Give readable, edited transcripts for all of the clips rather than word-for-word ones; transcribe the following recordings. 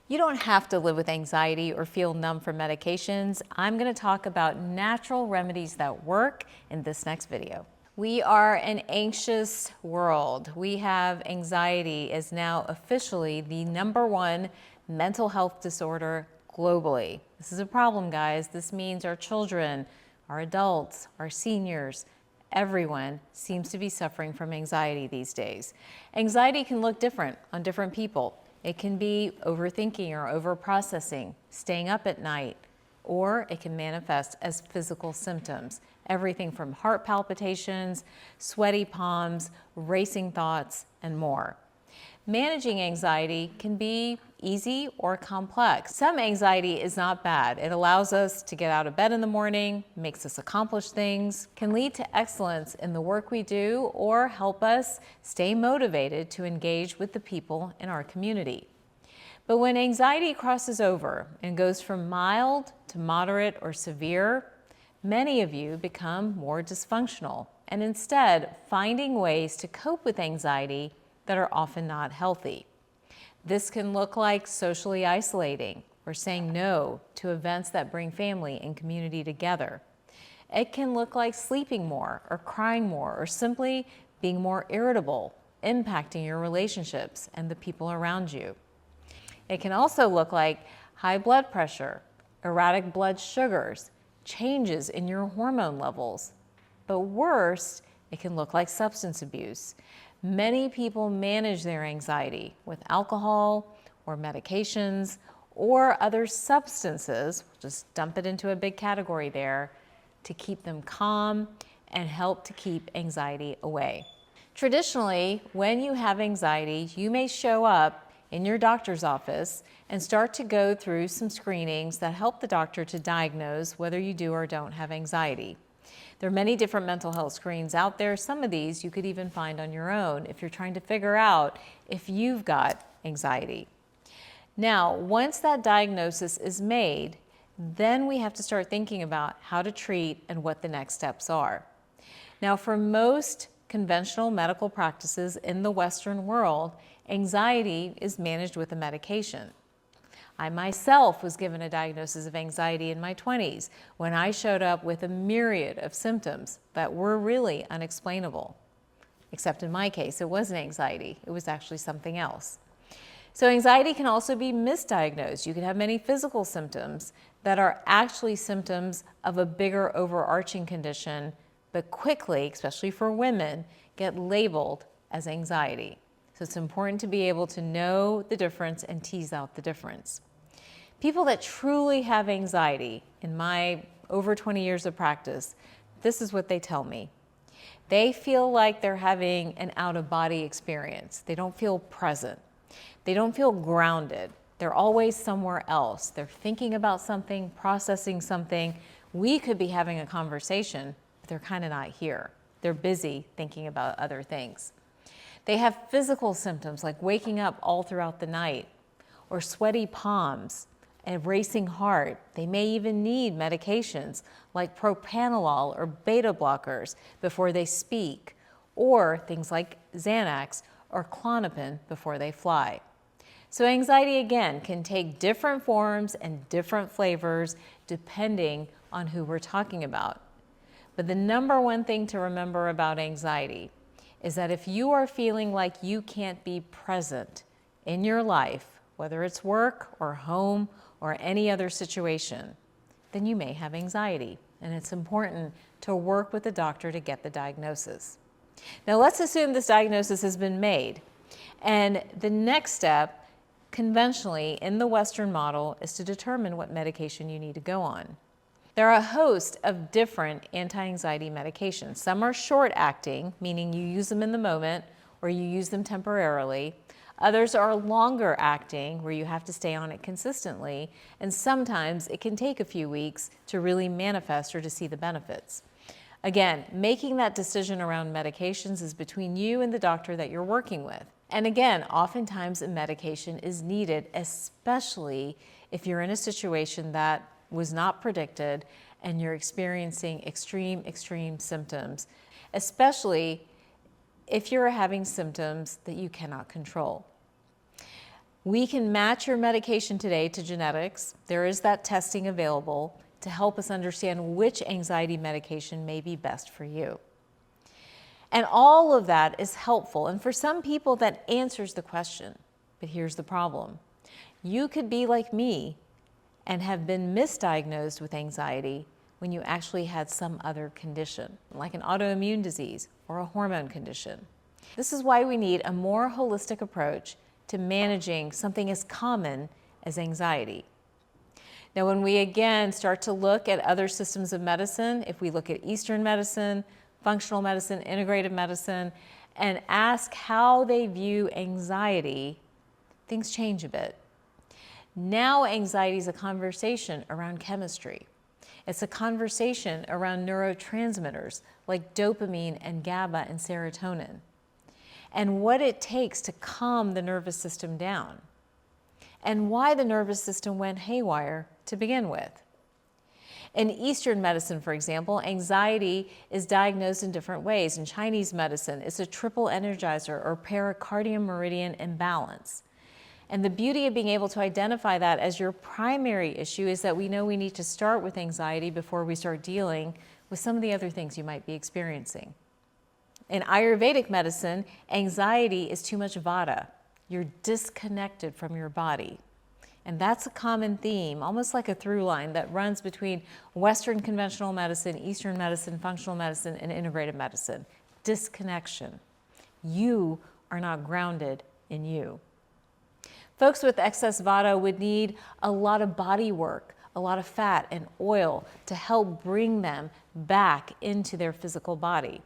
You don't have to live with anxiety or feel numb from medications. I'm going to talk about natural remedies that work in this next video. We are an anxious world. We have anxiety is now officially the #1 mental health disorder globally. This is a problem, guys. This means our children, our adults, our seniors, everyone seems to be suffering from anxiety these days. Anxiety can look different on different people. It can be overthinking or overprocessing, staying up at night, or it can manifest as physical symptoms. Everything from heart palpitations, sweaty palms, racing thoughts, and more. Managing anxiety can be easy or complex. Some anxiety is not bad. It allows us to get out of bed in the morning, makes us accomplish things, can lead to excellence in the work we do, or help us stay motivated to engage with the people in our community. But when anxiety crosses over and goes from mild to moderate or severe, many of you become more dysfunctional and instead finding ways to cope with anxiety that are often not healthy. This can look like socially isolating or saying no to events that bring family and community together. It can look like sleeping more or crying more or simply being more irritable, impacting your relationships and the people around you. It can also look like high blood pressure, erratic blood sugars, changes in your hormone levels. But worst, it can look like substance abuse. Many people manage their anxiety with alcohol or medications or other substances, just dump it into a big category there, to keep them calm and help to keep anxiety away. Traditionally, when you have anxiety, you may show up in your doctor's office and start to go through some screenings that help the doctor to diagnose whether you do or don't have anxiety. There are many different mental health screens out there. Some of these you could even find on your own if you're trying to figure out if you've got anxiety. Now, once that diagnosis is made, then we have to start thinking about how to treat and what the next steps are. Now, for most conventional medical practices in the Western world, anxiety is managed with a medication. I myself was given a diagnosis of anxiety in my 20s when I showed up with a myriad of symptoms that were really unexplainable. Except in my case, it wasn't anxiety. It was actually something else. So anxiety can also be misdiagnosed. You can have many physical symptoms that are actually symptoms of a bigger overarching condition, but quickly, especially for women, get labeled as anxiety. So it's important to be able to know the difference and tease out the difference. People that truly have anxiety, in my over 20 years of practice, this is what they tell me. They feel like they're having an out-of-body experience. They don't feel present. They don't feel grounded. They're always somewhere else. They're thinking about something, processing something. We could be having a conversation, but they're kind of not here. They're busy thinking about other things. They have physical symptoms like waking up all throughout the night, or sweaty palms, and racing heart. They may even need medications like propranolol or beta blockers before they speak, or things like Xanax or Klonopin before they fly. So anxiety, again, can take different forms and different flavors depending on who we're talking about. But the #1 thing to remember about anxiety is that if you are feeling like you can't be present in your life, whether it's work or home or any other situation, then you may have anxiety. And it's important to work with the doctor to get the diagnosis. Now let's assume this diagnosis has been made. And the next step, conventionally in the Western model, is to determine what medication you need to go on. There are a host of different anti-anxiety medications. Some are short-acting, meaning you use them in the moment or you use them temporarily. Others are longer-acting, where you have to stay on it consistently, and sometimes it can take a few weeks to really manifest or to see the benefits. Again, making that decision around medications is between you and the doctor that you're working with. And again, oftentimes a medication is needed, especially if you're in a situation that was not predicted and you're experiencing extreme symptoms, especially if you're having symptoms that you cannot control. We can match your medication today to genetics. There is that testing available to help us understand which anxiety medication may be best for you. And all of that is helpful. And for some people, that answers the question. But here's the problem. You could be like me and have been misdiagnosed with anxiety when you actually had some other condition, like an autoimmune disease or a hormone condition. This is why we need a more holistic approach to managing something as common as anxiety. Now, when we again start to look at other systems of medicine, if we look at Eastern medicine, functional medicine, integrative medicine, and ask how they view anxiety, things change a bit. Now anxiety is a conversation around chemistry. It's a conversation around neurotransmitters like dopamine and GABA and serotonin, and what it takes to calm the nervous system down, and why the nervous system went haywire to begin with. In Eastern medicine, for example, anxiety is diagnosed in different ways. In Chinese medicine, it's a triple energizer or pericardium meridian imbalance. And the beauty of being able to identify that as your primary issue is that we know we need to start with anxiety before we start dealing with some of the other things you might be experiencing. In Ayurvedic medicine, anxiety is too much vata. You're disconnected from your body. And that's a common theme, almost like a through line that runs between Western conventional medicine, Eastern medicine, functional medicine, and integrative medicine. Disconnection. You are not grounded in you. Folks with excess vata would need a lot of body work, a lot of fat and oil to help bring them back into their physical body.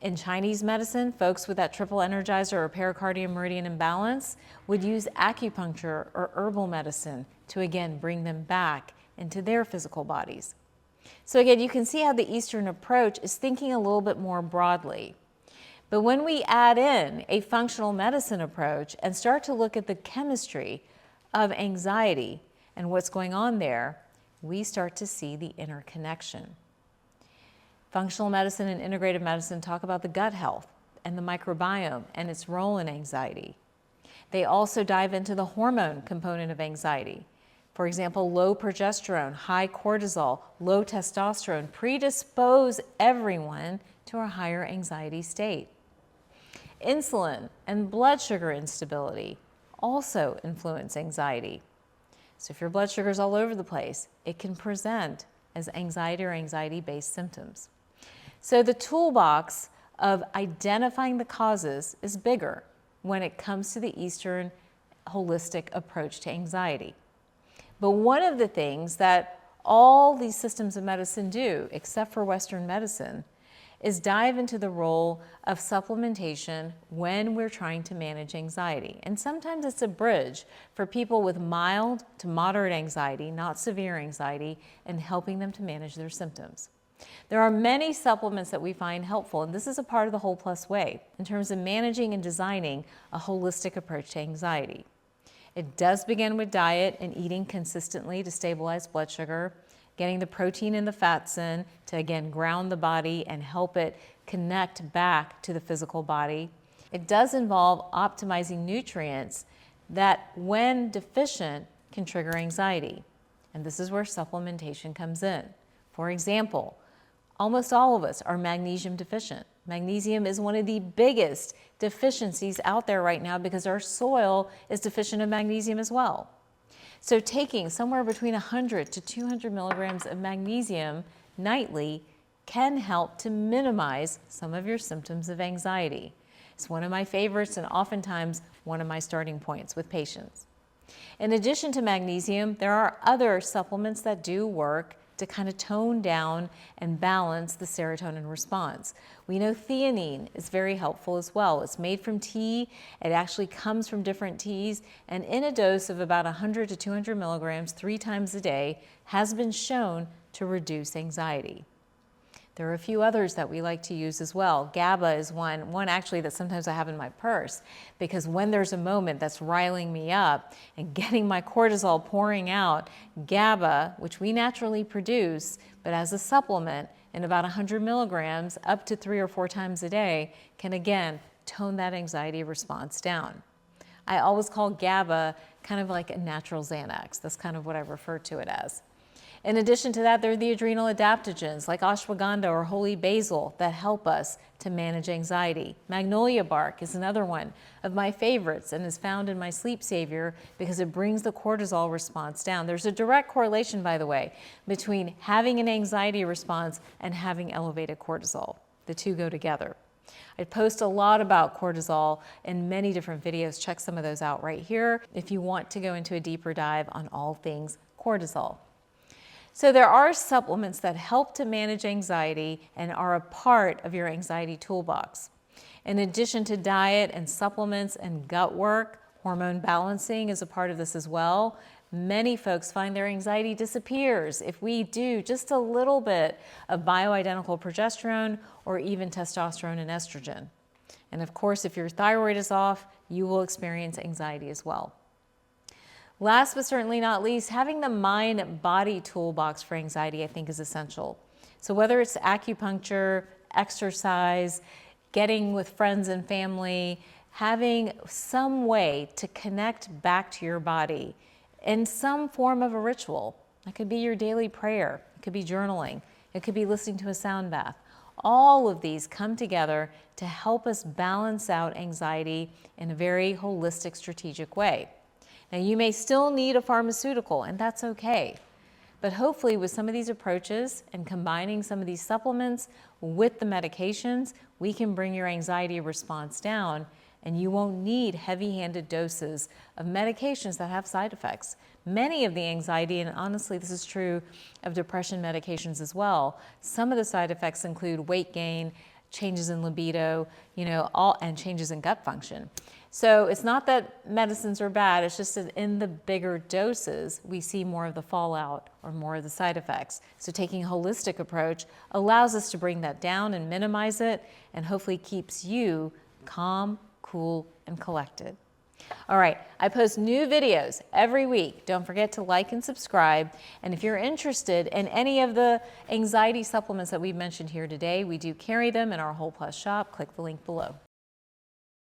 In Chinese medicine, folks with that triple energizer or pericardium meridian imbalance would use acupuncture or herbal medicine to again bring them back into their physical bodies. So again, you can see how the Eastern approach is thinking a little bit more broadly. But when we add in a functional medicine approach and start to look at the chemistry of anxiety and what's going on there, we start to see the interconnection. Functional medicine and integrative medicine talk about the gut health and the microbiome and its role in anxiety. They also dive into the hormone component of anxiety. For example, low progesterone, high cortisol, low testosterone predispose everyone to a higher anxiety state. Insulin and blood sugar instability also influence anxiety. So if your blood sugar is all over the place, it can present as anxiety or anxiety-based symptoms. So the toolbox of identifying the causes is bigger when it comes to the Eastern holistic approach to anxiety. But one of the things that all these systems of medicine do, except for Western medicine, is dive into the role of supplementation when we're trying to manage anxiety. And sometimes it's a bridge for people with mild to moderate anxiety, not severe anxiety, and helping them to manage their symptoms. There are many supplements that we find helpful, and this is a part of the Whole Plus way in terms of managing and designing a holistic approach to anxiety. It does begin with diet and eating consistently to stabilize blood sugar, getting the protein and the fats in to again ground the body and help it connect back to the physical body. It does involve optimizing nutrients that, when deficient, can trigger anxiety. And this is where supplementation comes in. For example, almost all of us are magnesium deficient. Magnesium is one of the biggest deficiencies out there right now because our soil is deficient in magnesium as well. So taking somewhere between 100 to 200 milligrams of magnesium nightly can help to minimize some of your symptoms of anxiety. It's one of my favorites and oftentimes one of my starting points with patients. In addition to magnesium, there are other supplements that do work to kind of tone down and balance the serotonin response. We know theanine is very helpful as well. It's made from tea. It actually comes from different teas, and in a dose of about 100 to 200 milligrams 3 times a day has been shown to reduce anxiety. There are a few others that we like to use as well. GABA is one actually that sometimes I have in my purse, because when there's a moment that's riling me up and getting my cortisol pouring out, GABA, which we naturally produce, but as a supplement in about 100 milligrams up to 3 or 4 times a day, can again tone that anxiety response down. I always call GABA kind of like a natural Xanax. That's kind of what I refer to it as. In addition to that, there are the adrenal adaptogens like ashwagandha or holy basil that help us to manage anxiety. Magnolia bark is another one of my favorites and is found in my sleep savior because it brings the cortisol response down. There's a direct correlation, by the way, between having an anxiety response and having elevated cortisol. The two go together. I post a lot about cortisol in many different videos. Check some of those out right here if you want to go into a deeper dive on all things cortisol. So there are supplements that help to manage anxiety and are a part of your anxiety toolbox. In addition to diet and supplements and gut work, hormone balancing is a part of this as well. Many folks find their anxiety disappears if we do just a little bit of bioidentical progesterone or even testosterone and estrogen. And of course, if your thyroid is off, you will experience anxiety as well. Last but certainly not least, having the mind-body toolbox for anxiety, I think, is essential. So whether it's acupuncture, exercise, getting with friends and family, having some way to connect back to your body in some form of a ritual. It could be your daily prayer. It could be journaling. It could be listening to a sound bath. All of these come together to help us balance out anxiety in a very holistic, strategic way. Now, you may still need a pharmaceutical, and that's okay. But hopefully with some of these approaches and combining some of these supplements with the medications, we can bring your anxiety response down, and you won't need heavy-handed doses of medications that have side effects. Many of the anxiety, and honestly this is true of depression medications as well, some of the side effects include weight gain, changes in libido, and changes in gut function. So it's not that medicines are bad, it's just that in the bigger doses, we see more of the fallout or more of the side effects. So taking a holistic approach allows us to bring that down and minimize it, and hopefully keeps you calm, cool, and collected. All right, I post new videos every week. Don't forget to like and subscribe. And if you're interested in any of the anxiety supplements that we've mentioned here today, we do carry them in our Whole Plus shop. Click the link below.